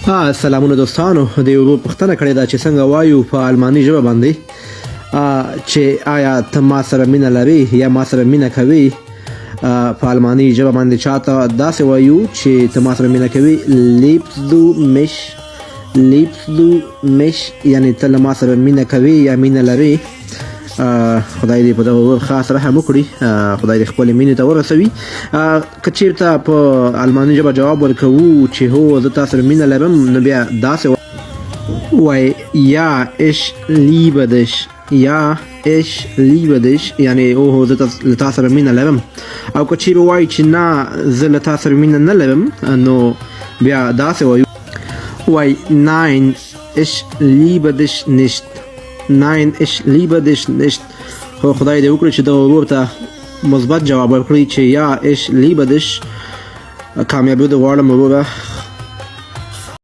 سلامونه دوستانو د یو پښتنه کړې دا چې څنګه وایو په الماني ژبه باندې چې آیا ته ما سره مینه لري یا ما سره مینه کوي په الماني ژبه باندې چاته داسې وایو چې ته ما سره مینه کوي liebst du mich یعنی ته ما سره مینه کوي یا مینه لري خدای دې په دغه خاص رحم وکړي خدای دې خپل مینې ته ورسوي که چېرته په الماني ژبه جواب ورکوو چې هو زه تا سره مینه لرم نو بیا داسې وایي یا ich liebe dich یعنی اوهو زه له تا سره مینه لرم او که چېرې وایي چې نه زه له تا سره مینه نه لرم نو بیا داسې وایي nein ich liebe dich nicht خو خدای دې وکړي چې دغه ورور ته مثبت جواب ورکړي چې یا ich liebe dich کامیابي دې غواړم وروره